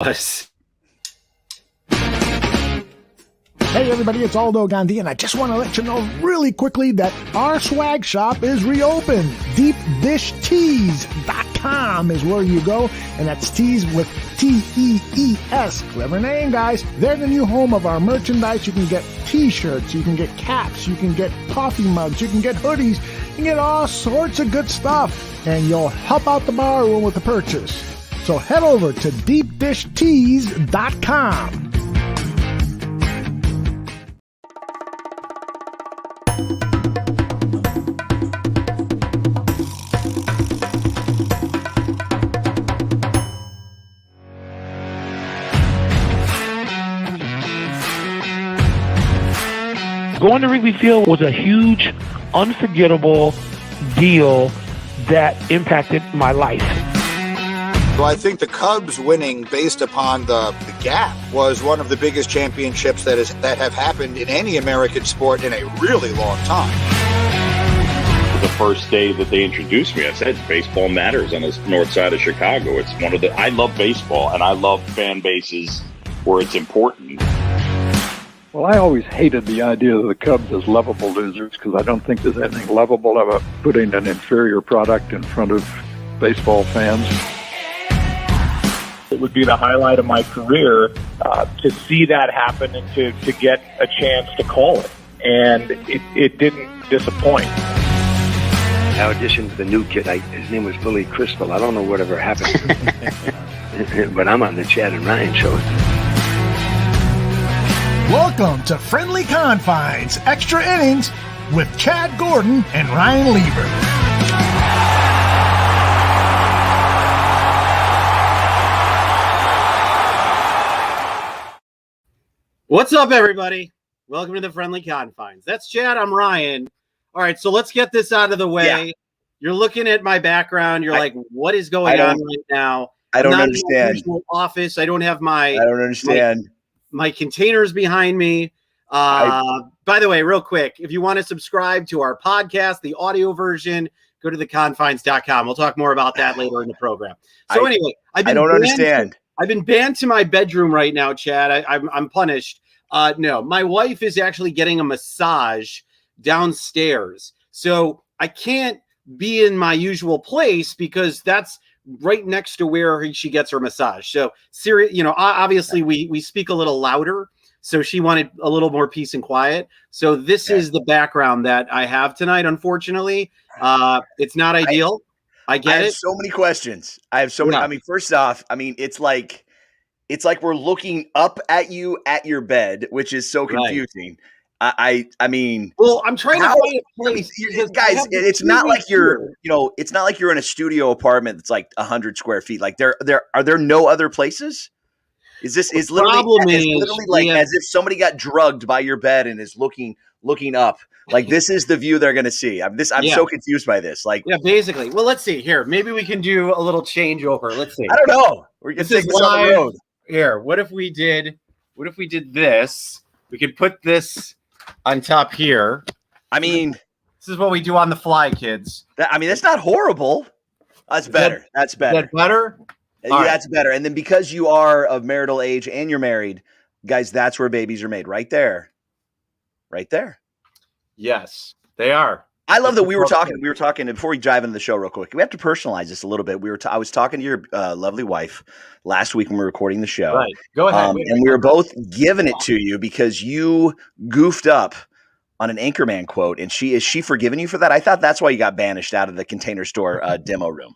us. Hey everybody, it's Aldo Gandhi, and I just want to let you know really quickly that our swag shop is reopened. DeepDishTees.com is where you go, and that's tees with T-E-E-S. Clever name, guys. They're the new home of our merchandise. You can get t-shirts, you can get caps, you can get coffee mugs, you can get hoodies, you can get all sorts of good stuff, and you'll help out the bar room with the purchase. So head over to DeepDishTees.com. Going to Wrigley Field was a huge, unforgettable deal that impacted my life. Well, I think the Cubs winning based upon the gap was one of the biggest championships that have happened in any American sport in a really long time. The first day that they introduced me, I said, baseball matters on the north side of Chicago. It's I love baseball, and I love fan bases where it's important. Well, I always hated the idea of the Cubs as lovable losers because I don't think there's anything lovable about putting an inferior product in front of baseball fans. It would be the highlight of my career to see that happen and to get a chance to call it. And it didn't disappoint. I auditioned for the new kid. His name was Billy Crystal. I don't know whatever happened. But I'm on the Chad and Ryan show. Welcome to Friendly Confines, Extra Innings with Chad Gordon and Ryan Lieber. What's up, everybody? Welcome to the Friendly Confines. That's Chad. I'm Ryan. All right, so let's get this out of the way. Yeah. You're looking at my background. You're like, what is going on right now? I don't understand. In my office. I don't have my. I don't understand. My containers behind me. By the way, real quick, if you want to subscribe to our podcast, the audio version, go to theconfines.com. We'll talk more about that later in the program. So anyway, I don't understand. I've been banned to my bedroom right now, Chad. I'm punished. No, my wife is actually getting a massage downstairs. So I can't be in my usual place because that's right next to where she gets her massage. So obviously we speak a little louder. So she wanted a little more peace and quiet. So this is the background that I have tonight. Unfortunately, it's not ideal. I have so many questions. I have so many. I mean, first off, it's like we're looking up at you at your bed, which is so confusing. Right. I mean, well, I'm trying to find a place, guys. It's not like it's not like you're in a studio apartment that's like 100 square feet. Like are there no other places? Is literally like as if somebody got drugged by your bed and is looking up. Like this is the view they're going to see. I'm so confused by this. Like, yeah, basically. Well, let's see here. Maybe we can do a little changeover. Let's see. I don't know. We're going to take this on the road. Here, what if we did this? We could put this on top here. I mean, this is what we do on the fly, kids. That's not horrible. That's better. That's better. Is that better? That's better. And then because you are of marital age and you're married, guys, that's where babies are made. Right there. Right there. Yes, they are. I love that we were talking before we dive into the show real quick. We have to personalize this a little bit. I was talking to your lovely wife last week when we were recording the show. Right. Go ahead. And we were both giving it to you because you goofed up on an Anchorman quote. And is she forgiving you for that? I thought that's why you got banished out of the Container Store demo room.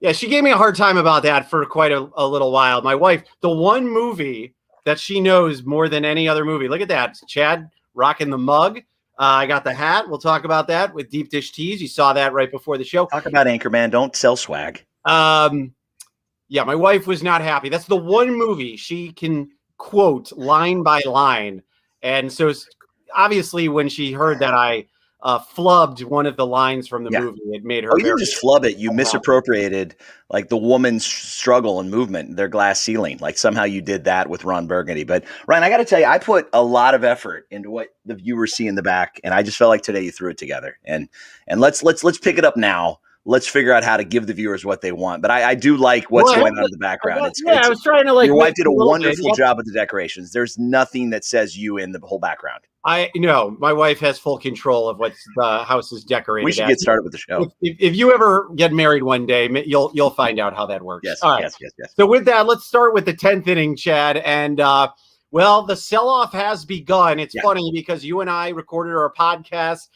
Yeah, she gave me a hard time about that for quite a little while. My wife, the one movie that she knows more than any other movie. Look at that. Chad rocking the mug. I got the hat. We'll talk about that with Deep Dish Tees. You saw that right before the show. Talk about Anchorman. Don't sell swag. Yeah, my wife was not happy. That's the one movie she can quote line by line. And so obviously when she heard that I flubbed one of the lines from the movie, it made her. You didn't just flub it. You misappropriated like the woman's struggle and movement, their glass ceiling. Like somehow you did that with Ron Burgundy. But Ryan, I got to tell you, I put a lot of effort into what the viewers see in the back, and I just felt like today you threw it together. And let's pick it up now. let's figure out how to give the viewers what they want. But I do like what's going on in the background. I was trying to your wife did a wonderful job with the decorations. There's nothing that says you in the whole background. I know my wife has full control of what the house is decorated. We should get started with the show. If you ever get married one day, you'll find out how that works. Yes, all right. Yes. So with that, let's start with the 10th inning, Chad. And well, the sell-off has begun. It's funny because you and I recorded our podcast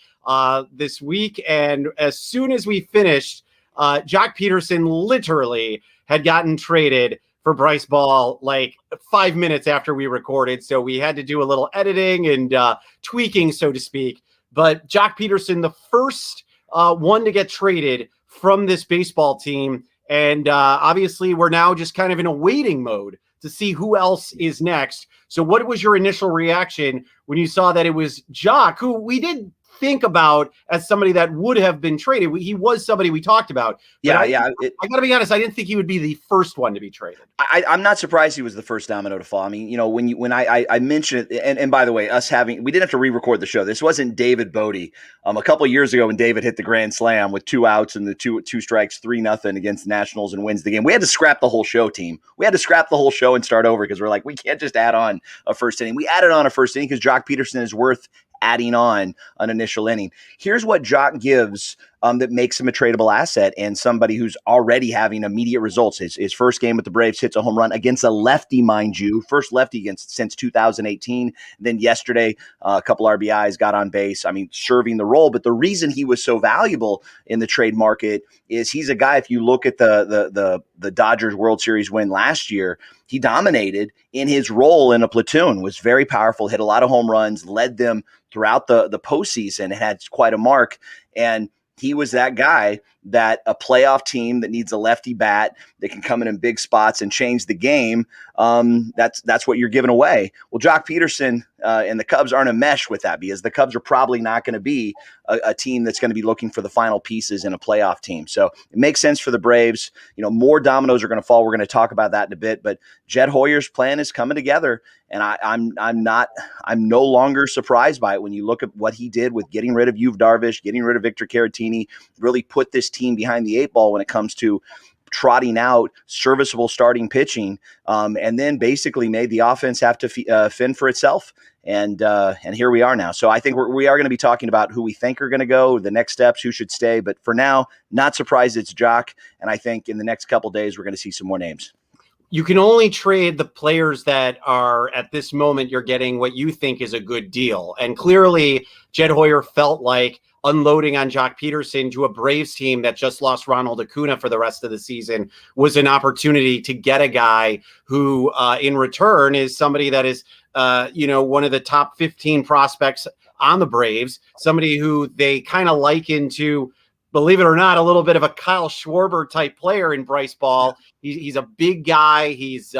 this week, and as soon as we finished, Jock Peterson literally had gotten traded for Bryce Ball like 5 minutes after we recorded. So we had to do a little editing and tweaking, so to speak. But Jock Peterson, the first one to get traded from this baseball team. And obviously we're now just kind of in a waiting mode to see who else is next. So what was your initial reaction when you saw that it was Jock, who we did think about as somebody that would have been traded? He was somebody we talked about. I got to be honest, I didn't think he would be the first one to be traded. I'm not surprised he was the first domino to fall. I mean, when I mentioned it, and by the way, we didn't have to re-record the show. This wasn't David Bodie. A couple of years ago when David hit the grand slam with 2 outs and the two strikes, 3-0 against the Nationals and wins the game. We had to scrap the whole show, team. We had to scrap the whole show and start over because we're like, we can't just add on a first inning. We added on a first inning because Jock Peterson is worth adding on an initial inning. Here's what Jock gives that makes him a tradable asset and somebody who's already having immediate results. His first game with the Braves hits a home run against a lefty, mind you, first lefty since 2018. Then yesterday, a couple RBIs, got on base. I mean, serving the role. But the reason he was so valuable in the trade market is he's a guy, if you look at the Dodgers World Series win last year, he dominated in his role in a platoon, was very powerful, hit a lot of home runs, led them throughout the postseason, had quite a mark. And he was that guy that a playoff team that needs a lefty bat that can come in big spots and change the game. That's what you're giving away. Well, Jock Peterson and the Cubs aren't a mesh with that because the Cubs are probably not going to be a team that's going to be looking for the final pieces in a playoff team. So it makes sense for the Braves. More dominoes are going to fall. We're going to talk about that in a bit, but Jed Hoyer's plan is coming together. And I'm no longer surprised by it when you look at what he did with getting rid of Yu Darvish, getting rid of Victor Caratini, really put this team behind the 8 ball when it comes to trotting out serviceable starting pitching, and then basically made the offense have to fend for itself. And here we are now. So I think we are going to be talking about who we think are going to go, the next steps, who should stay. But for now, not surprised it's Jock. And I think in the next couple of days, we're going to see some more names. You can only trade the players that are at this moment you're getting what you think is a good deal. And clearly, Jed Hoyer felt like unloading on Jock Peterson to a Braves team that just lost Ronald Acuna for the rest of the season was an opportunity to get a guy who, in return, is somebody that is, one of the top 15 prospects on the Braves, somebody who they kind of liken to, believe it or not, a little bit of a Kyle Schwarber type player in Bryce Ball. He's a big guy. He's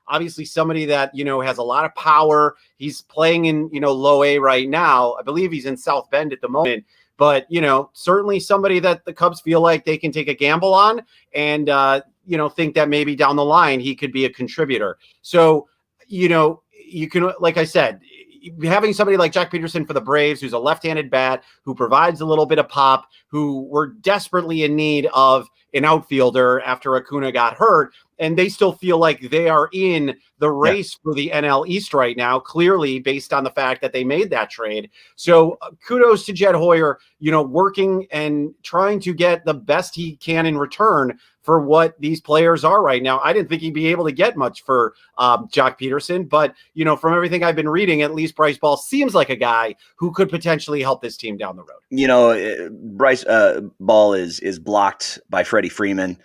obviously somebody that, has a lot of power. He's playing in, low-A right now. I believe he's in South Bend at the moment. But, certainly somebody that the Cubs feel like they can take a gamble on and, think that maybe down the line he could be a contributor. So, you can, like I said, having somebody like Jock Peterson for the Braves, who's a left-handed bat, who provides a little bit of pop, who were desperately in need of an outfielder after Acuna got hurt, and they still feel like they are in the race for the NL East right now, clearly based on the fact that they made that trade. So kudos to Jed Hoyer, working and trying to get the best he can in return for what these players are right now. I didn't think he'd be able to get much for Jock Peterson, but, from everything I've been reading, at least Bryce Ball seems like a guy who could potentially help this team down the road. Bryce Ball is blocked by Freddie Freeman,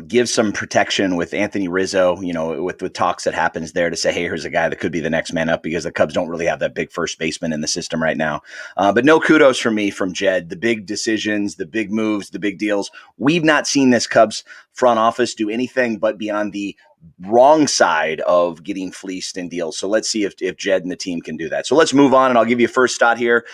gives some protection with Anthony Rizzo, with talks that happens there to say, hey, here's a guy that could be the next man up, because the Cubs don't really have that big first baseman in the system right now. But no kudos from me, from Jed. The big decisions, the big moves, the big deals. We've not seen this Cubs front office do anything but be on the wrong side of getting fleeced in deals. So let's see if Jed and the team can do that. So let's move on, and I'll give you a first shot here.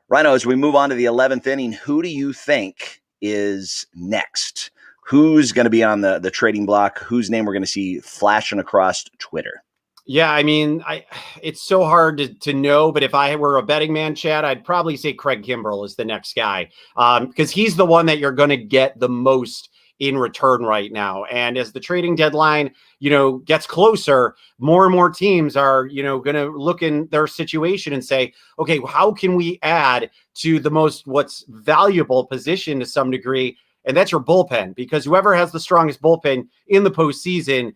Rhino, as we move on to the 11th inning, who do you think is next? Who's going to be on the trading block? Whose name we're going to see flashing across Twitter? Yeah, I mean, it's so hard to know, but if I were a betting man, Chad, I'd probably say Craig Kimbrell is the next guy, because he's the one that you're going to get the most in return right now. And as the trading deadline, gets closer, more and more teams are, going to look in their situation and say, okay, how can we add to what's valuable position to some degree? And that's your bullpen, because whoever has the strongest bullpen in the postseason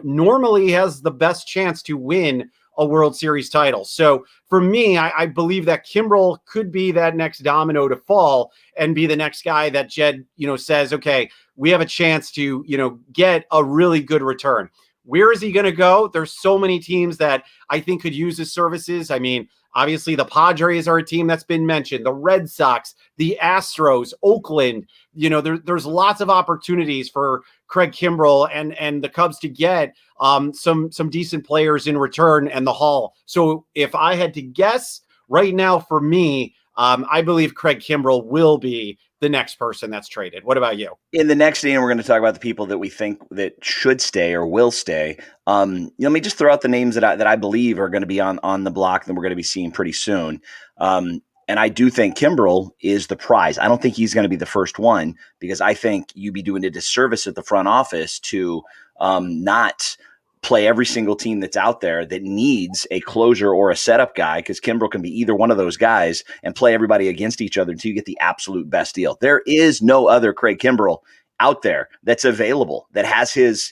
normally has the best chance to win a World Series title. So for me, I believe that Kimbrell could be that next domino to fall and be the next guy that Jed, says, okay, we have a chance to, get a really good return. Where is he going to go? There's so many teams that I think could use his services. I mean, obviously the Padres are a team that's been mentioned, the Red Sox, the Astros, Oakland. There's lots of opportunities for Craig Kimbrell and the Cubs to get some decent players in return and the haul. So if I had to guess right now, for me, I believe Craig Kimbrell will be the next person that's traded. What about you? In the next inning, we're going to talk about the people that we think that should stay or will stay. Let me just throw out the names that I believe are going to be on the block that we're going to be seeing pretty soon. And I do think Kimbrell is the prize. I don't think he's going to be the first one, because I think you'd be doing a disservice at the front office to not play every single team that's out there that needs a closer or a setup guy, because Kimbrell can be either one of those guys, and play everybody against each other until you get the absolute best deal. There is no other Craig Kimbrell out there that's available, that has his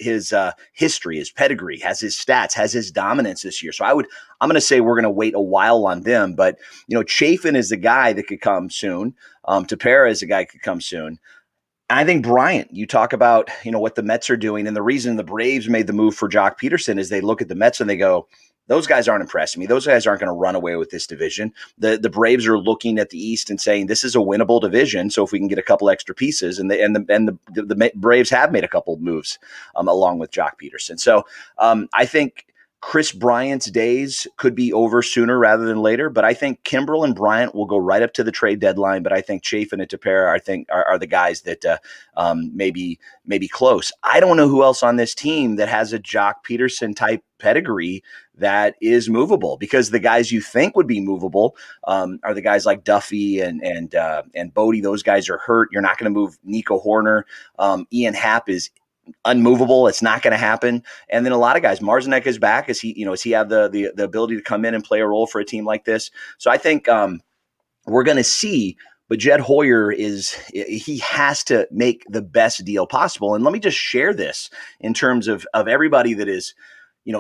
history, his pedigree, has his stats, has his dominance this year. So I'm going to say we're going to wait a while on them. But, Chafin is the guy that could come soon. Tepera is the guy that could come soon. I think Bryant, you talk about, what the Mets are doing. And the reason the Braves made the move for Jock Peterson is they look at the Mets and they go, those guys aren't impressing me. Those guys aren't going to run away with this division. The Braves are looking at the East and saying, this is a winnable division. So if we can get a couple extra pieces, and the Braves have made a couple of moves along with Jock Peterson. So I think Chris Bryant's days could be over sooner rather than later, but I think Kimbrell and Bryant will go right up to the trade deadline. But I think Chafin and Tepera, I think, are the guys that maybe close. I don't know who else on this team that has a Jock Peterson type pedigree that is movable, because the guys you think would be movable are the guys like Duffy and Bodie. Those guys are hurt. You're not going to move Nico Horner. Ian Happ is unmovable. It's not going to happen. And then a lot of guys, Marzinek is back. Does he have the ability to come in and play a role for a team like this? So I think we're going to see. But Jed Hoyer he has to make the best deal possible. And let me just share this in terms of everybody that is,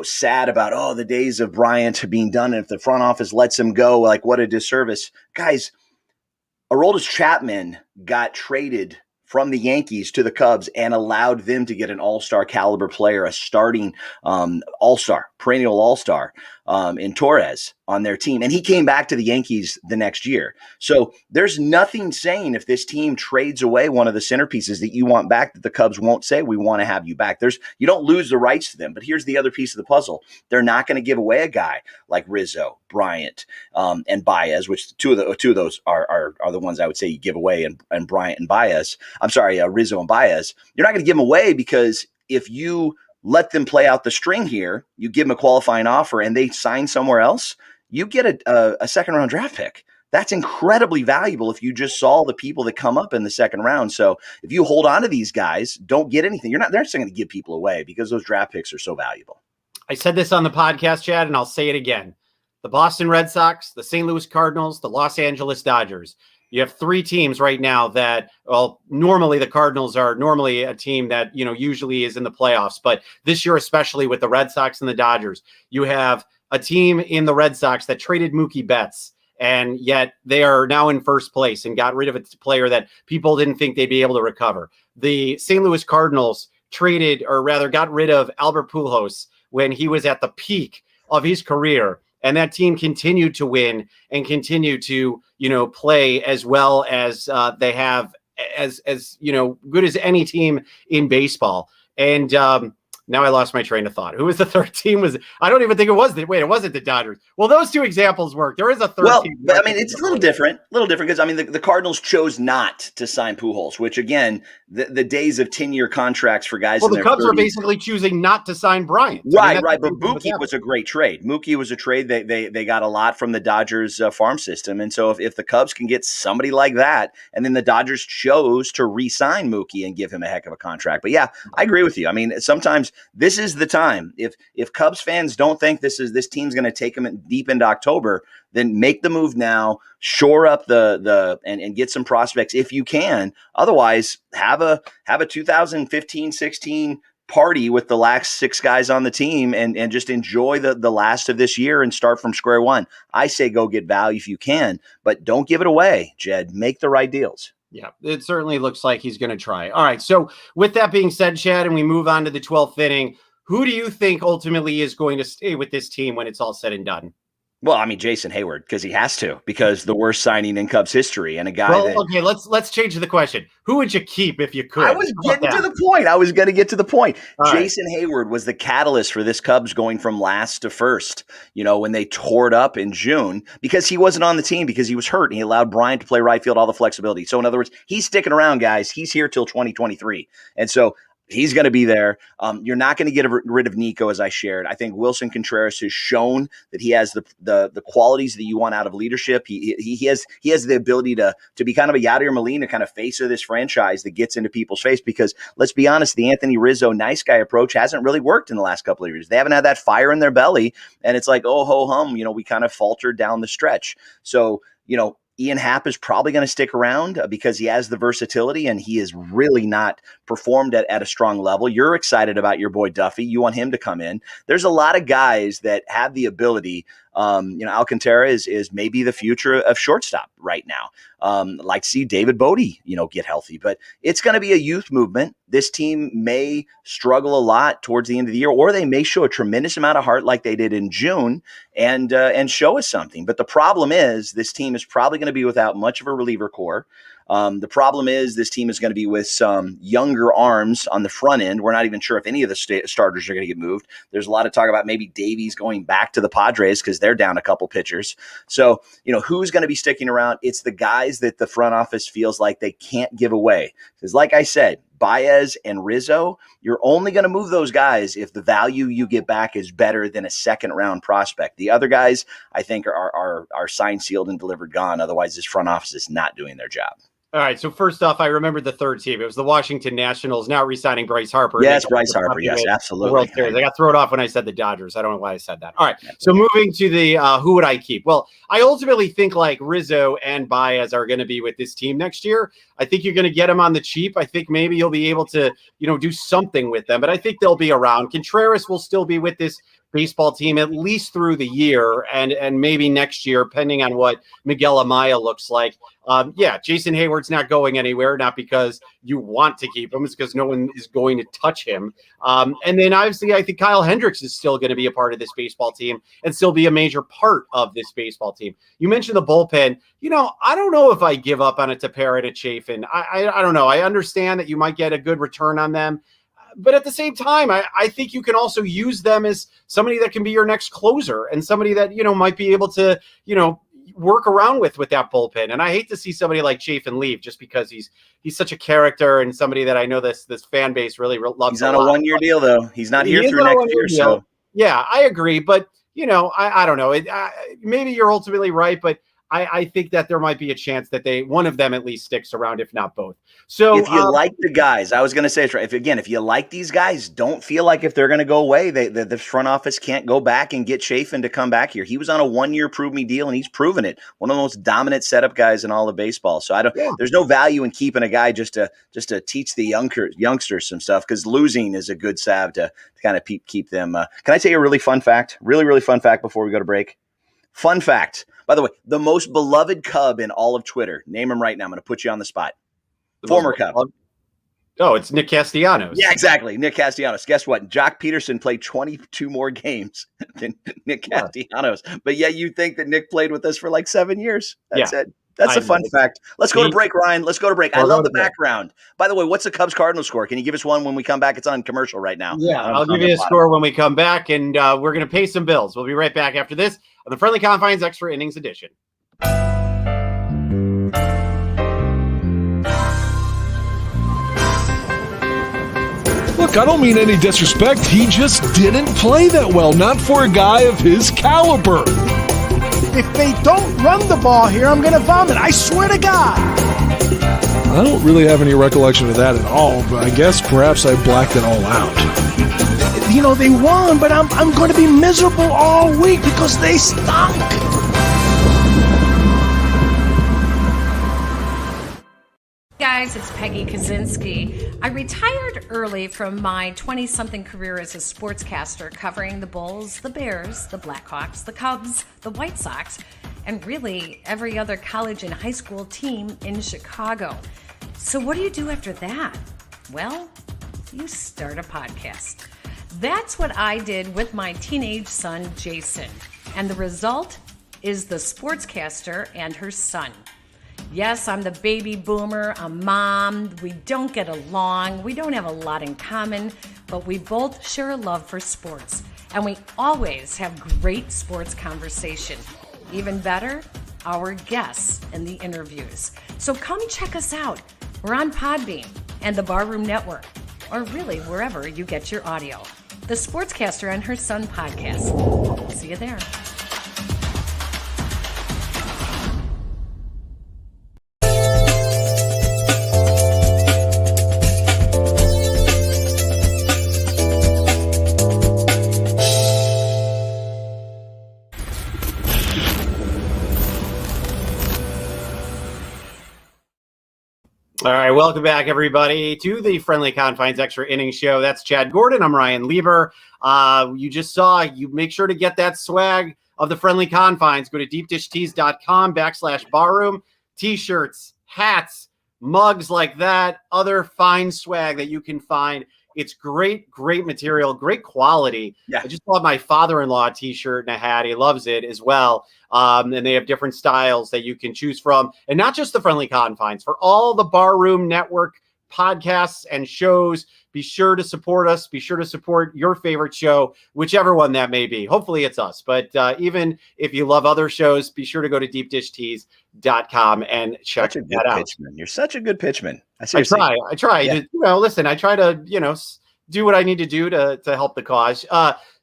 sad about, the days of Bryant being done. And if the front office lets him go, like, what a disservice. Guys, Aroldis Chapman got traded from the Yankees to the Cubs and allowed them to get an all-star caliber player, a starting all-star, perennial all-star in Torres on their team. And he came back to the Yankees the next year. So there's nothing saying if this team trades away one of the centerpieces that you want back that the Cubs won't say, we want to have you back. You don't lose the rights to them. But here's the other piece of the puzzle. They're not going to give away a guy like Rizzo, Bryant, and Baez, which two of those are the ones I would say you give away, and Bryant and Baez. I'm sorry, Rizzo and Baez. You're not going to give them away, because if you let them play out the string here, you give them a qualifying offer and they sign somewhere else, you get a second-round draft pick. That's incredibly valuable if you just saw the people that come up in the second round. So if you hold on to these guys, don't get anything. They're not going to give people away, because those draft picks are so valuable. I said this on the podcast, Chad, and I'll say it again. The Boston Red Sox, the St. Louis Cardinals, the Los Angeles Dodgers. You have three teams right now that, normally the Cardinals are normally a team that, usually is in the playoffs. But this year, especially with the Red Sox and the Dodgers, you have a team in the Red Sox that traded Mookie Betts, and yet they are now in first place and got rid of a player that people didn't think they'd be able to recover. The St. Louis Cardinals got rid of Albert Pujols when he was at the peak of his career. And that team continued to win and continue to, play as well as they have, as good as any team in baseball. And Now I lost my train of thought. Who was the third team? I don't even think it was. It wasn't the Dodgers. Well, those two examples work. There is a third team. But I mean, it's a little different because I mean, the Cardinals chose not to sign Pujols, which again, the days of 10-year contracts for guys. Well, the Cubs are basically choosing not to sign Bryant. Right. But Mookie was a great trade. Mookie was a trade. They got a lot from the Dodgers farm system. And so if the Cubs can get somebody like that, and then the Dodgers chose to re-sign Mookie and give him a heck of a contract. But yeah, I agree with you. I mean, sometimes this is the time. If Cubs fans don't think this team's going to take them deep into October, then make the move now, shore up and get some prospects if you can. Otherwise, have a 2015-16 party with the last 6 guys on the team and just enjoy the last of this year and start from square one. I say go get value if you can, but don't give it away, Jed. Make the right deals. Yeah, it certainly looks like he's going to try. All right, so with that being said, Chad, and we move on to the 12th inning, who do you think ultimately is going to stay with this team when it's all said and done? Well, I mean, Jason Hayward, because he has to, because the worst signing in Cubs history and a guy okay, let's change the question. Who would you keep if you could? I was getting to the point. I was going to get to the point. Jason Hayward was the catalyst for this Cubs going from last to first, when they tore it up in June, because he wasn't on the team because he was hurt and he allowed Bryant to play right field, all the flexibility. So in other words, he's sticking around, guys. He's here till 2023. And so he's going to be there. You're not going to get rid of Nico, as I shared. I think Wilson Contreras has shown that he has the qualities that you want out of leadership. He has the ability to be kind of a Yadier Molina kind of face of this franchise that gets into people's face. Because let's be honest, the Anthony Rizzo nice guy approach hasn't really worked in the last couple of years. They haven't had that fire in their belly, and it's like, oh ho hum, we kind of faltered down the stretch. So Ian Happ is probably going to stick around because he has the versatility and he has really not performed at a strong level. You're excited about your boy Duffy. You want him to come in. There's a lot of guys that have the ability. Alcantara is maybe the future of shortstop right now. Like to see David Bodie, get healthy, but it's going to be a youth movement. This team may struggle a lot towards the end of the year, or they may show a tremendous amount of heart like they did in June and show us something. But the problem is this team is probably going to be without much of a reliever core. The problem is this team is going to be with some younger arms on the front end. We're not even sure if any of the starters are going to get moved. There's a lot of talk about maybe Davies going back to the Padres because they're down a couple pitchers. So, who's going to be sticking around? It's the guys that the front office feels like they can't give away. Because like I said, Baez and Rizzo, you're only going to move those guys if the value you get back is better than a second-round prospect. The other guys, I think, are signed, sealed, and delivered gone. Otherwise, this front office is not doing their job. All right. So first off, I remember the third team. It was the Washington Nationals, now re-signing Bryce Harper. Yes, Bryce Harper. Yes, absolutely. World Series. I got thrown off when I said the Dodgers. I don't know why I said that. All right. So moving to the who would I keep? Well, I ultimately think like Rizzo and Baez are going to be with this team next year. I think you're going to get them on the cheap. I think maybe you'll be able to, do something with them, but I think they'll be around. Contreras will still be with this baseball team at least through the year and maybe next year, depending on what Miguel Amaya looks like. Jason Hayward's not going anywhere, not because you want to keep him, it's because no one is going to touch him. And then obviously I think Kyle Hendricks is still going to be a part of this baseball team and still be a major part of this baseball team. You mentioned the bullpen. I don't know if I give up on a Tepera and a Chafin. I don't know. I understand that you might get a good return on them. But at the same time, I think you can also use them as somebody that can be your next closer and somebody that, might be able to, work around with that bullpen. And I hate to see somebody like Chafin leave just because he's such a character and somebody that I know this fan base really loves. He's on a 1-year deal, though. He's not here through next year. So yeah, I agree. But, I don't know. Maybe you're ultimately right, but I think that there might be a chance that one of them at least sticks around, if not both. So if you like the guys, I was going to say, if you like these guys, don't feel like if they're going to go away, the front office can't go back and get Chafin to come back here. He was on a 1-year prove me deal and he's proven it. One of the most dominant setup guys in all of baseball. So there's no value in keeping a guy just to teach the youngsters some stuff, because losing is a good salve to kind of keep them. Can I tell you a really fun fact? Really, really fun fact before we go to break? Fun fact. By the way, the most beloved Cub in all of Twitter. Name him right now. I'm going to put you on the spot. Former Cub. Oh, it's Nick Castellanos. Yeah, exactly. Nick Castellanos. Guess what? Jock Peterson played 22 more games than Nick Castellanos. But yeah, you think that Nick played with us for like 7 years. That's it. That's a fun fact. Let's go to break, Ryan. Let's go to break. I love the background. By the way, what's the Cubs-Cardinals score? Can you give us one when we come back? It's on commercial right now. Yeah, I'll give you a score when we come back, and we're going to pay some bills. We'll be right back after this on the Friendly Confines Extra Innings Edition. Look, I don't mean any disrespect. He just didn't play that well, not for a guy of his caliber. If they don't run the ball here, I'm going to vomit. I swear to God. I don't really have any recollection of that at all, but I guess perhaps I blacked it all out. You know, they won, but I'm going to be miserable all week because they stunk. Guys, it's Peggy Kaczynski. I retired early from my 20-something career as a sportscaster covering the Bulls, the Bears, the Blackhawks, the Cubs, the White Sox, and really every other college and high school team in Chicago. So what do you do after that? Well, you start a podcast. That's what I did with my teenage son, Jason. And the result is The Sportscaster and Her Son. Yes, I'm the baby boomer, a mom. We don't get along. We don't have a lot in common, but we both share a love for sports. And we always have great sports conversation. Even better, our guests in the interviews. So come check us out. We're on Podbean and the Barroom Network, or really wherever you get your audio. The Sportscaster and Her Son podcast. See you there. All right, welcome back, everybody, to the Friendly Confines Extra Innings Show. That's Chad Gordon. I'm Ryan Lieber. You just saw, you make sure to get that swag of the Friendly Confines. Go to deepdishtees.com/barroom. T-shirts, hats, mugs like that, other fine swag that you can find. It's great, great material, great quality. Yeah. I just bought my father-in-law T-shirt and a hat. He loves it as well. And they have different styles that you can choose from. And not just the Friendly Confines. For all the Barroom Network podcasts and shows, be sure to support us. Be sure to support your favorite show, whichever one that may be. Hopefully it's us. But even if you love other shows, be sure to go to deepdishtees.com and check that out. Pitchman. You're such a good pitchman. I try. Yeah. Listen, I try to, do what I need to do to help the cause.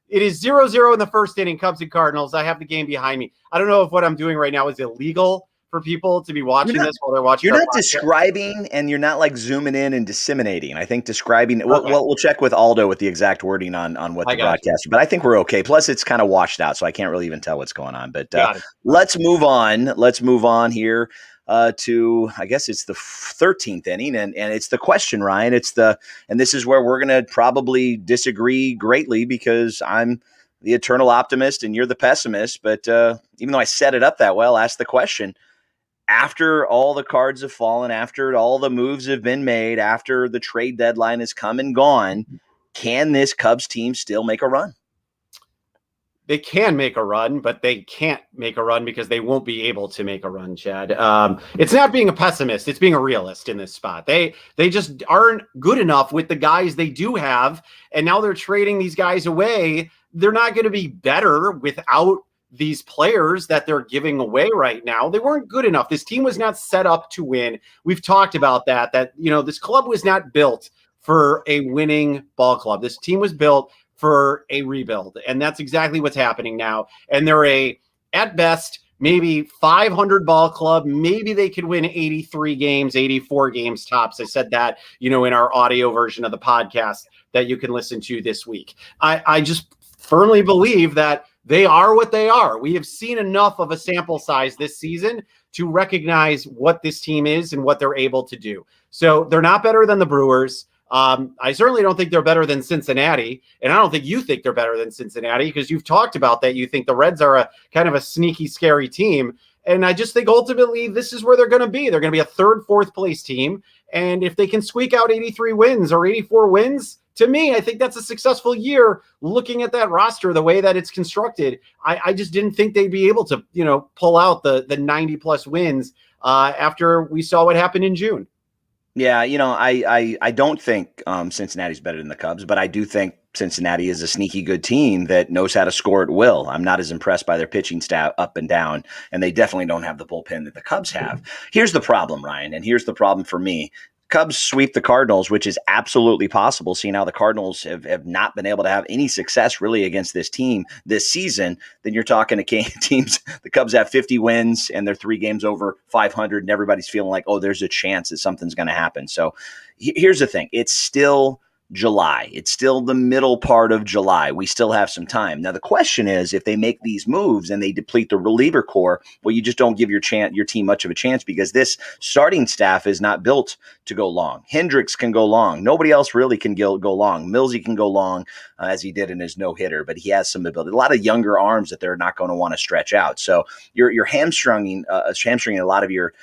It is 0-0 in the first inning, Cubs and Cardinals. I have the game behind me. I don't know if what I'm doing right now is illegal for people to be watching this while they're watching. You're not describing, and you're not like zooming in and disseminating. I think describing. Okay. We'll check with Aldo with the exact wording on what the broadcast. But I think we're okay. Plus, it's kind of washed out, so I can't really even tell what's going on. But let's move on. Let's move on here to, I guess it's the 13th inning, and it's the question, Ryan. And this is where we're going to probably disagree greatly because I'm the eternal optimist and you're the pessimist. But even though I set it up that well, ask the question. After all the cards have fallen, after all the moves have been made, after the trade deadline has come and gone, can this Cubs team still make a run? They can make a run, but they can't make a run because they won't be able to make a run, Chad. It's not being a pessimist. It's being a realist in this spot. They just aren't good enough with the guys they do have, and now they're trading these guys away. They're not going to be better without these players that they're giving away right now. They weren't good enough. This team was not set up to win. We've talked about that this club was not built for a winning ball club. This team was built for a rebuild, and that's exactly what's happening now. And they're at best, maybe 500 ball club. Maybe they could win 83 games, 84 games tops. I said that, in our audio version of the podcast that you can listen to this week. I just firmly believe that they are what they are. We have seen enough of a sample size this season to recognize what this team is and what they're able to do. So they're not better than the Brewers. I certainly don't think they're better than Cincinnati, and I don't think you think they're better than Cincinnati because you've talked about that. You think the Reds are a kind of a sneaky, scary team, and I just think ultimately this is where they're going to be. They're going to be a third, fourth place team, and if they can squeak out 83 wins or 84 wins, to me, I think that's a successful year. Looking at that roster, the way that it's constructed, I just didn't think they'd be able to, pull out the 90 plus wins after we saw what happened in June. Yeah, I don't think Cincinnati's better than the Cubs, but I do think Cincinnati is a sneaky good team that knows how to score at will. I'm not as impressed by their pitching staff up and down, and they definitely don't have the bullpen that the Cubs have. Here's the problem, Ryan, and here's the problem for me. Cubs sweep the Cardinals, which is absolutely possible, seeing how the Cardinals have not been able to have any success really against this team this season. Then you're talking to teams. The Cubs have 50 wins and they're 3 games over 500, and everybody's feeling like, oh, there's a chance that something's going to happen. So here's the thing. It's still July. It's still the middle part of July. We still have some time. Now, the question is, if they make these moves and they deplete the reliever core, well, you just don't give your team much of a chance, because this starting staff is not built to go long. Hendricks can go long. Nobody else really can go long. Millsy can go long, as he did in his no-hitter, but he has some ability. A lot of younger arms that they're not going to want to stretch out. So you're hamstringing a lot of your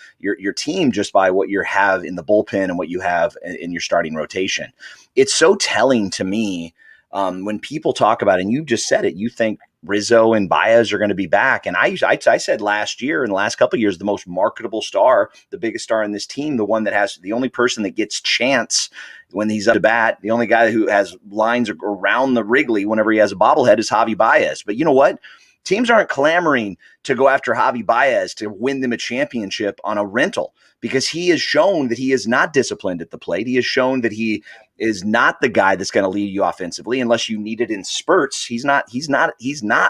team just by what you have in the bullpen and what you have in your starting rotation. It's so telling to me when people talk about it, and you just said it, you think Rizzo and Baez are going to be back. And I said last year, in the last couple of years, the most marketable star, the biggest star in this team, the one that has the only person that gets chance when he's up to bat, the only guy who has lines around the Wrigley whenever he has a bobblehead is Javi Baez. But you know what? Teams aren't clamoring to go after Javi Baez to win them a championship on a rental, because he has shown that he is not disciplined at the plate. He has shown that he is not the guy that's going to lead you offensively unless you need it in spurts. He's not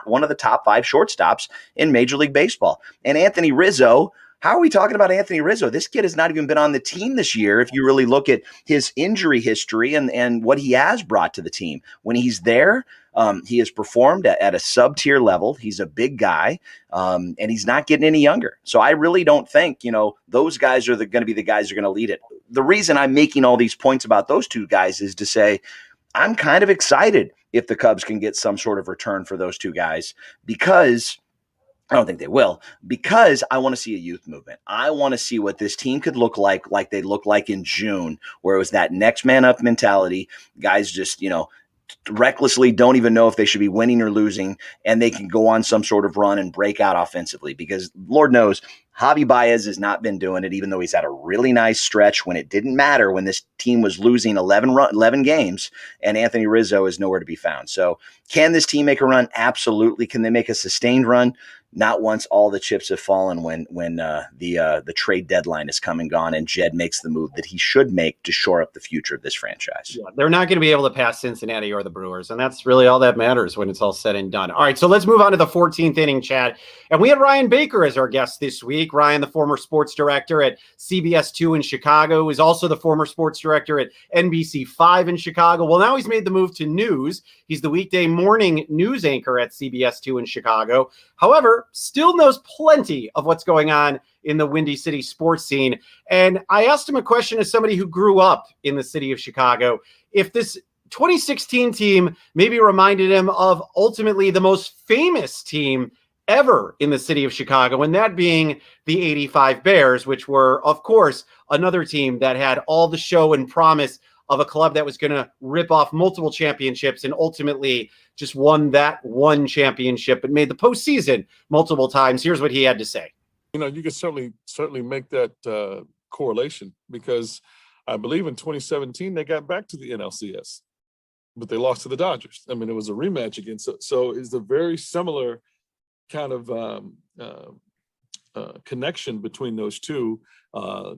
one of the top 5 shortstops in Major League Baseball. And Anthony Rizzo, how are we talking about Anthony Rizzo? This kid has not even been on the team this year. If you really look at his injury history and what he has brought to the team, when he's there, he has performed at a sub-tier level. He's a big guy, and he's not getting any younger. So I really don't think, those guys are going to be the guys who are going to lead it. The reason I'm making all these points about those 2 guys is to say I'm kind of excited if the Cubs can get some sort of return for those 2 guys, because I don't think they will, because I want to see a youth movement. I want to see what this team could look like they looked like in June, where it was that next man up mentality. Guys just, recklessly don't even know if they should be winning or losing, and they can go on some sort of run and break out offensively, because Lord knows Javi Baez has not been doing it, even though he's had a really nice stretch when it didn't matter, when this team was losing 11 games, and Anthony Rizzo is nowhere to be found. So can this team make a run? Absolutely. Can they make a sustained run? Not once all the chips have fallen when the trade deadline is come and gone and Jed makes the move that he should make to shore up the future of this franchise. Yeah, they're not going to be able to pass Cincinnati or the Brewers, and that's really all that matters when it's all said and done. All right, so let's move on to the 14th inning, Chad. And we had Ryan Baker as our guest this week. Ryan, the former sports director at CBS 2 in Chicago, is also the former sports director at NBC 5 in Chicago. Well, now he's made the move to news. He's the weekday morning news anchor at CBS 2 in Chicago. However, still knows plenty of what's going on in the Windy City sports scene. And I asked him a question as somebody who grew up in the city of Chicago, if this 2016 team maybe reminded him of ultimately the most famous team ever in the city of Chicago, and that being the 85 Bears, which were, of course, another team that had all the show and promise of a club that was going to rip off multiple championships and ultimately just won that one championship but made the postseason multiple times. Here's what he had to say. You could certainly make that correlation, because I believe in 2017 they got back to the NLCS, but they lost to the Dodgers. I mean, it was a rematch again. So it's a very similar kind of connection between those two. A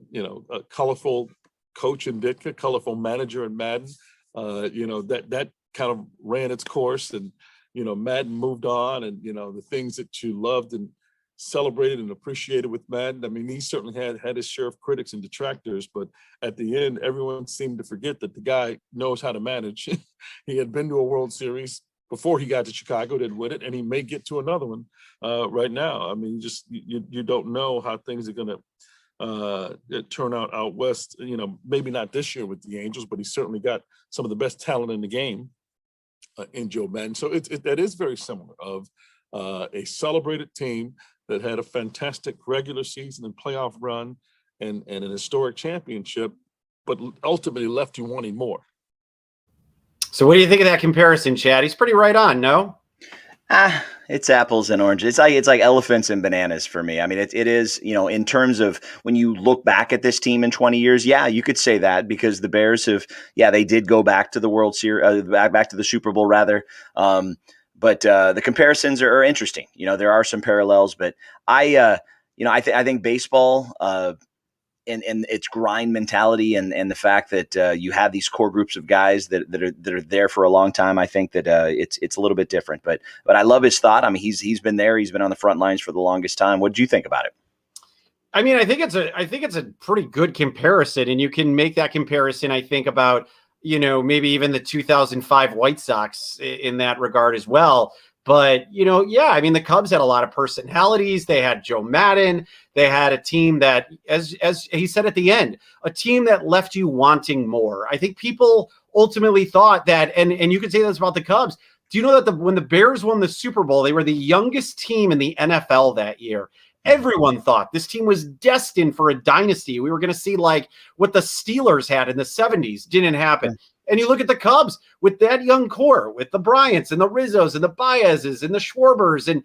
colorful coach in Ditka, colorful manager in Madden. That kind of ran its course, and Madden moved on, and the things that you loved and celebrated and appreciated with Madden. I mean, he certainly had his share of critics and detractors, but at the end, everyone seemed to forget that the guy knows how to manage. He had been to a World Series before he got to Chicago, didn't win it, and he may get to another one right now. I mean, you don't know how things are going to turn out west. Maybe not this year with the Angels, but he's certainly got some of the best talent in the game in Joe Madden. So that is very similar of a celebrated team that had a fantastic regular season and playoff run and an historic championship, but ultimately left you wanting more. So what do you think of that comparison, Chad? He's pretty right on, no? It's apples and oranges. It's like elephants and bananas for me. I mean, it is, in terms of when you look back at this team in 20 years, yeah, you could say that because the Bears they did go back to the World Series, back to the Super Bowl rather. But the comparisons are interesting. There are some parallels, but I think baseball, and its grind mentality and the fact that you have these core groups of guys that are there for a long time. I think that it's a little bit different, but I love his thought. I mean, he's been there. He's been on the front lines for the longest time. What did you think about it? I mean, I think it's a pretty good comparison, and you can make that comparison. I think about, maybe even the 2005 White Sox in that regard as well. But, I mean, the Cubs had a lot of personalities. They had Joe Madden. They had a team that, as he said at the end, a team that left you wanting more. I think people ultimately thought that, and you could say this about the Cubs. Do you know that when the Bears won the Super Bowl, they were the youngest team in the NFL that year? Everyone thought this team was destined for a dynasty. We were going to see like what the Steelers had in the 70s. Didn't happen. And you look at the Cubs with that young core, with the Bryants and the Rizzos and the Baezes and the Schwarbers and,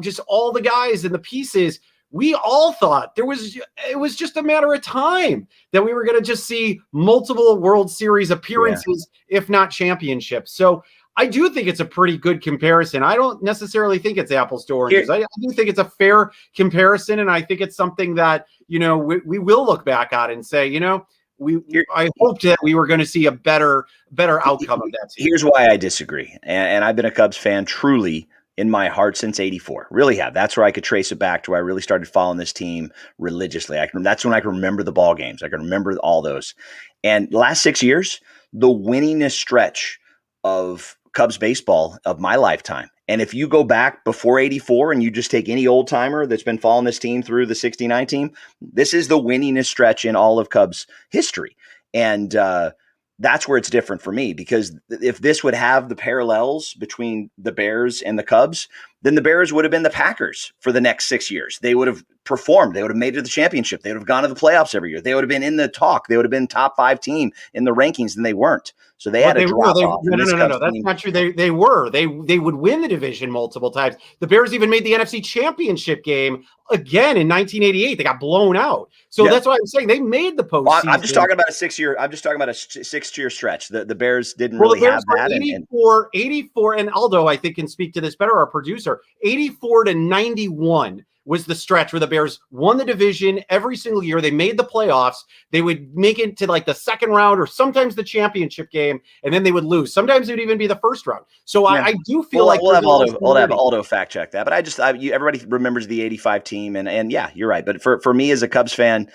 just all the guys and the pieces. We all thought it was just a matter of time that we were going to just see multiple World Series appearances, if not championships. So I do think it's a pretty good comparison. I don't necessarily think it's apples to oranges. I do think it's a fair comparison, and I think it's something that, we will look back at and say, I hoped that we were going to see a better outcome of that team. Here's why I disagree. And I've been a Cubs fan truly in my heart since '84. Really have. That's where I could trace it back to where I really started following this team religiously. That's when I can remember the ball games. I can remember all those. And the last 6 years, the winningest stretch of Cubs baseball of my lifetime. And if you go back before '84 and you just take any old timer that's been following this team through the '69 team, this is the winningest stretch in all of Cubs history. And that's where it's different for me, because if this would have the parallels between the Bears and the Cubs, then the Bears would have been the Packers for the next 6 years. They would have performed. They would have made it to the championship. They would have gone to the playoffs every year. They would have been in the talk. They would have been top 5 team in the rankings, and they weren't. So they had a drop off. No. That's not true. They were. They would win the division multiple times. The Bears even made the NFC Championship game again in 1988. They got blown out. So that's why I'm saying they made the postseason. Well, I'm just talking about a 6 year. I'm just talking about a 6 year stretch. The Bears didn't really have that. 84, and Aldo, I think, can speak to this better. Our producer, 84 to 91 was the stretch where the Bears won the division every single year. They made the playoffs. They would make it to like the second round or sometimes the championship game, and then they would lose. Sometimes it would even be the first round. So I do feel like we'll have Aldo fact check that. But everybody remembers the '85 team, and yeah, you're right. But for me as a Cubs fan,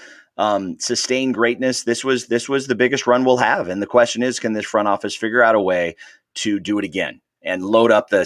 sustained greatness. This was the biggest run we'll have, and the question is, can this front office figure out a way to do it again and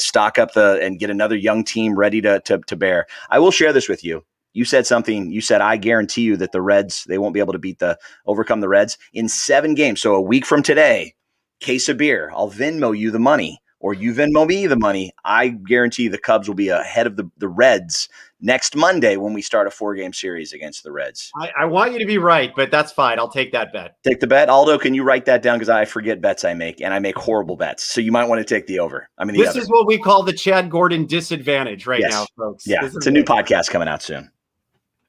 stock up and get another young team ready to bear? I will share this with you. You said something. You said, I guarantee you that the Reds, they won't be able to overcome the Reds in 7 games. So a week from today, case of beer, I'll Venmo you the money, or you Venmo me the money. I guarantee the Cubs will be ahead of the Reds next Monday when we start a 4-game series against the Reds. I want you to be right, but that's fine. I'll take that bet. Take the bet. Aldo, can you write that down? Because I forget bets I make, and I make horrible bets. So you might want to take the over. This is what we call the Chad Gordon disadvantage now, folks. Yeah, it's a new podcast coming out soon.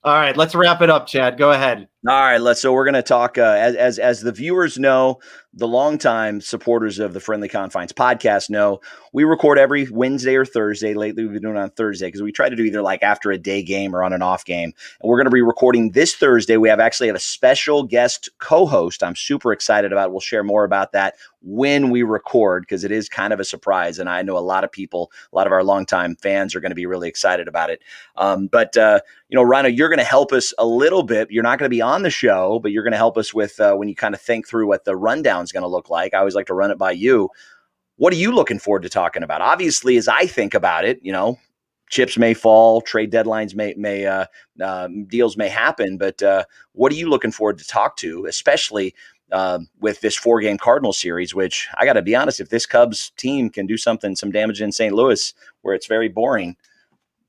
All right, let's wrap it up, Chad. Go ahead. All right, so we're going to talk, as the viewers know, the longtime supporters of the Friendly Confines podcast know, we record every Wednesday or Thursday. Lately, we've been doing it on Thursday because we try to do either like after a day game or on an off game. And we're going to be recording this Thursday. We have a special guest co-host I'm super excited about. We'll share more about that when we record, because it is kind of a surprise. And I know a lot of our longtime fans are going to be really excited about it. But Rhino, you're going to help us a little bit. You're not going to be on the show, but you're going to help us with when you kind of think through what the rundown is going to look like. I always like to run it by you. What are you looking forward to talking about? Obviously, as I think about it, chips may fall, trade deadlines deals may happen, but what are you looking forward to talk to, especially with this 4-game Cardinals series, which I got to be honest, if this Cubs team can do some damage in St. Louis where it's very boring,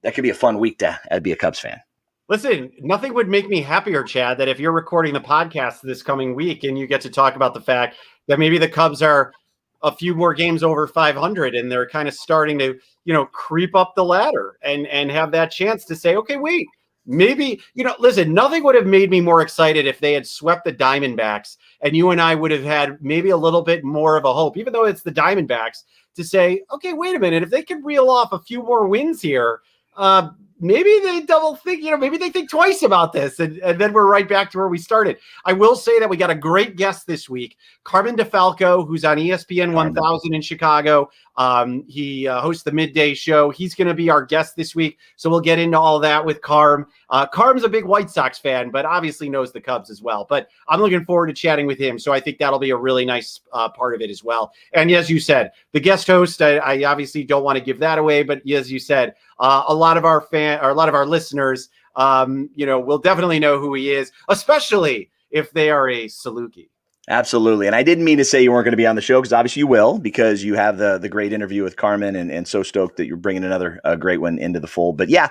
that could be a fun week to be a Cubs fan. Listen, nothing would make me happier, Chad, that if you're recording the podcast this coming week and you get to talk about the fact that maybe the Cubs are a few more games over 500, and they're kind of starting to, creep up the ladder and have that chance to say, okay, wait, maybe, listen, nothing would have made me more excited if they had swept the Diamondbacks, and you and I would have had maybe a little bit more of a hope, even though it's the Diamondbacks, to say, okay, wait a minute, if they can reel off a few more wins here, maybe they double think, maybe they think twice about this, and then we're right back to where we started. I will say that we got a great guest this week, Carmen DeFalco, who's on ESPN 1000 in Chicago. He hosts the midday show. He's going to be our guest this week, so we'll get into all that with Carm. Carm's a big White Sox fan, but obviously knows the Cubs as well. But I'm looking forward to chatting with him, so I think that'll be a really nice part of it as well. And as you said, the guest host, I obviously don't want to give that away, but as you said, a lot of our listeners, will definitely know who he is, especially if they are a Saluki. Absolutely. And I didn't mean to say you weren't going to be on the show, because obviously you will, because you have the great interview with Carmen, and so stoked that you're bringing another great one into the fold. But yeah,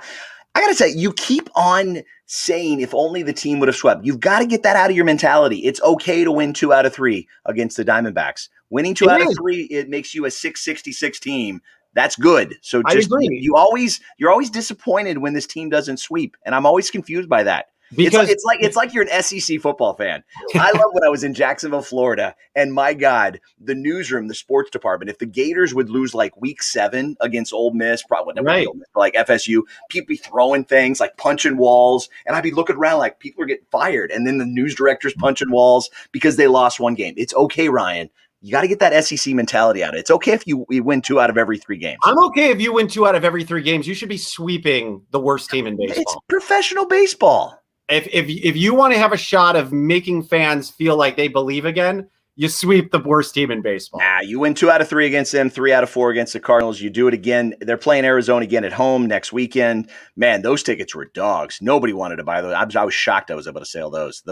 I got to say, you keep on saying if only the team would have swept. You've got to get that out of your mentality. It's okay to win 2 out of 3 against the Diamondbacks. Winning 2 out of 3, it makes you a 666 team. That's good. So just you're always disappointed when this team doesn't sweep, and I'm always confused by that. Because it's like you're an SEC football fan. I love when I was in Jacksonville, Florida, and my God, the newsroom, the sports department, if the Gators would lose like week 7 against Ole Miss, probably never Ole Miss, like FSU, people be throwing things like punching walls, and I'd be looking around like people are getting fired, and then the news director's punching walls because they lost one game. It's okay, Ryan. You got to get that SEC mentality out. It's okay if you win 2 out of every 3 games. I'm okay if you win 2 out of every 3 games. You should be sweeping the worst team in baseball. It's professional baseball. If you want to have a shot of making fans feel like they believe again, you sweep the worst team in baseball. Nah, you win 2 out of 3 against them, 3 out of 4 against the Cardinals. You do it again. They're playing Arizona again at home next weekend. Man, those tickets were dogs. Nobody wanted to buy those. I was shocked I was able to sell those.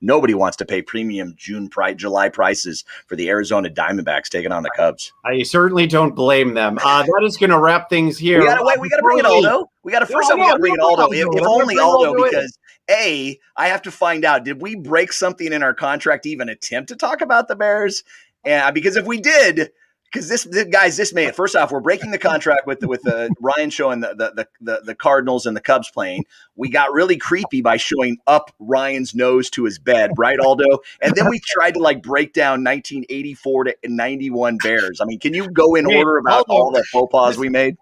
Nobody wants to pay premium July prices for the Arizona Diamondbacks taking on the Cubs. I certainly don't blame them. That is going to wrap things here. We got to bring in Aldo. We got to bring in Aldo. If only Aldo, because I have to find out, did we break something in our contract to even attempt to talk about the Bears? And because if we did, because this may, first off, we're breaking the contract with the Ryan showing the Cardinals and the Cubs playing. We got really creepy by showing up Ryan's nose to his bed, right, Aldo? And then we tried to break down 1984 to 91 Bears. I mean, can you go in order about all the faux pas we made?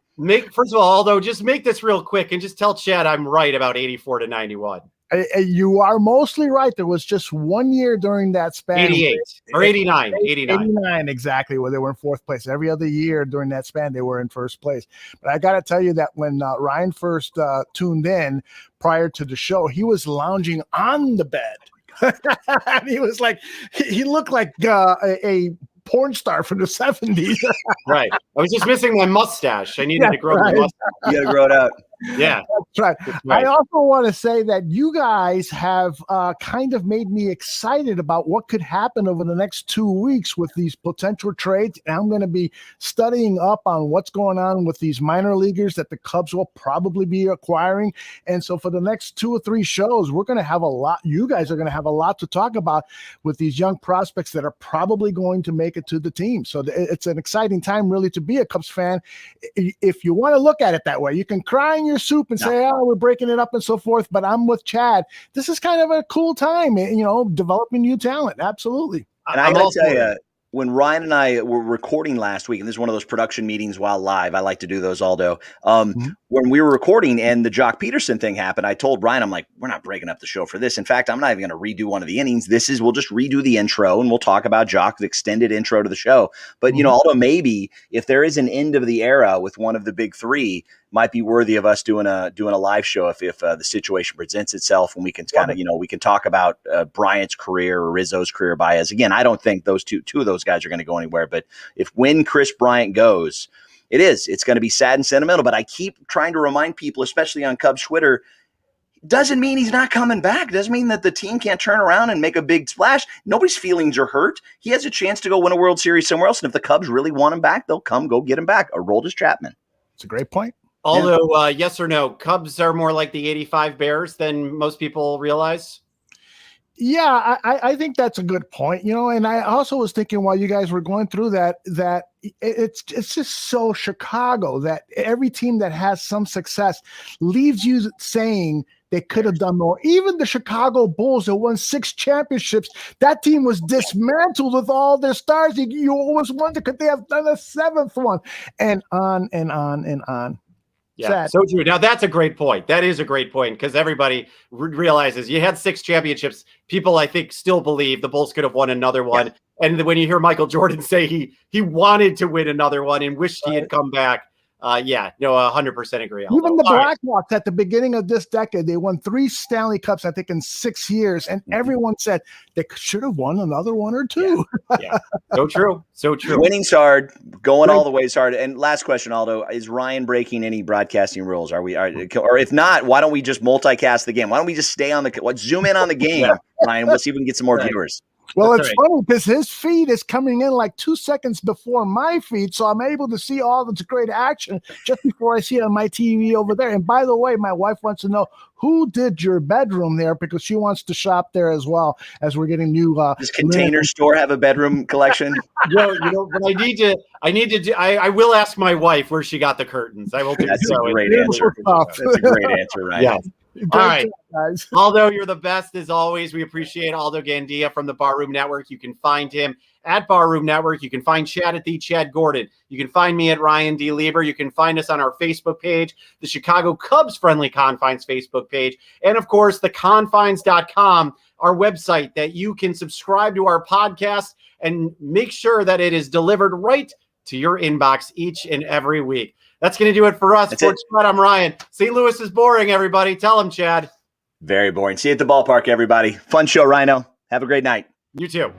First of all, Aldo, just make this real quick and just tell Chad I'm right about 84 to 91. You are mostly right. There was just 1 year during that span. 88 or 89. 89, exactly, where they were in 4th place. Every other year during that span, they were in 1st place. But I got to tell you that when Ryan first tuned in prior to the show, he was lounging on the bed. And he was like, he looked like a porn star from the 70s. Right. I was just missing my mustache. I needed to grow my mustache. You got to grow it out. Yeah. That's right. I also want to say that you guys have kind of made me excited about what could happen over the next 2 weeks with these potential trades. And I'm going to be studying up on what's going on with these minor leaguers that the Cubs will probably be acquiring. And so for the next 2 or 3 shows, we're going to have a lot. You guys are going to have a lot to talk about with these young prospects that are probably going to make it to the team. So it's an exciting time really to be a Cubs fan. If you want to look at it that way, you can cry in your soup and say, oh, we're breaking it up and so forth. But I'm with Chad. This is kind of a cool time, developing new talent. Absolutely. And I got to tell you, when Ryan and I were recording last week, and this is one of those production meetings while live, I like to do those, Aldo. When we were recording and the Jock Peterson thing happened, I told Ryan, I'm like, we're not breaking up the show for this. In fact, I'm not even going to redo one of the innings. We'll just redo the intro and we'll talk about Jock, the extended intro to the show. But, Aldo, maybe if there is an end of the era with one of the big 3, might be worthy of us doing a live show if the situation presents itself, and we can kind of, we can talk about Bryant's career or Rizzo's career bias. Again, I don't think those two of those guys are going to go anywhere, but when Chris Bryant goes, it's going to be sad and sentimental. But I keep trying to remind people, especially on Cubs Twitter, doesn't mean he's not coming back. Doesn't mean that the team can't turn around and make a big splash. Nobody's feelings are hurt. He has a chance to go win a World Series somewhere else. And if the Cubs really want him back, they'll go get him back. Aroldis Chapman. It's a great point. Although, yes or no, Cubs are more like the 85 Bears than most people realize. Yeah, I think that's a good point, and I also was thinking while you guys were going through that it's just so Chicago that every team that has some success leaves you saying they could have done more. Even the Chicago Bulls that won 6 championships, that team was dismantled with all their stars. You always wonder, could they have done a 7th one? And on and on and on. Yeah, so true. Now, that's a great point. That is a great point because everybody realizes you had 6 championships. People, I think, still believe the Bulls could have won another one. Yeah. And when you hear Michael Jordan say he wanted to win another one and wished he had come back, 100% agree. Even the Blackhawks at the beginning of this decade, they won 3 Stanley Cups, I think, in 6 years. And everyone said they should have won another one or 2. Yeah. So true. So true. Winning's hard, going all the way is hard. And last question, Aldo, is Ryan breaking any broadcasting rules? Or if not, why don't we just multicast the game? Why don't we just stay on zoom in on the game, Ryan? We'll see if we can get some more viewers. Well, it's funny because his feed is coming in like 2 seconds before my feed, so I'm able to see all this great action just before I see it on my TV over there. And by the way, my wife wants to know who did your bedroom there because she wants to shop there as well as we're getting new. Does Container Store have a bedroom collection? But I will ask my wife where she got the curtains. I will do That's so. A great answer. That's a great answer, Ryan. Yeah. All right, guys. Aldo, you're the best as always. We appreciate Aldo Gandia from the Barroom Network. You can find him at Barroom Network. You can find Chad at the Chad Gordon. You can find me at Ryan D. Lieber. You can find us on our Facebook page, the Chicago Cubs Friendly Confines Facebook page, and of course, the confines.com, our website that you can subscribe to our podcast and make sure that it is delivered right to your inbox each and every week. That's going to do it for us. Sports Chad, I'm Ryan. St. Louis is boring, everybody. Tell them, Chad. Very boring. See you at the ballpark, everybody. Fun show, Rhino. Have a great night. You too.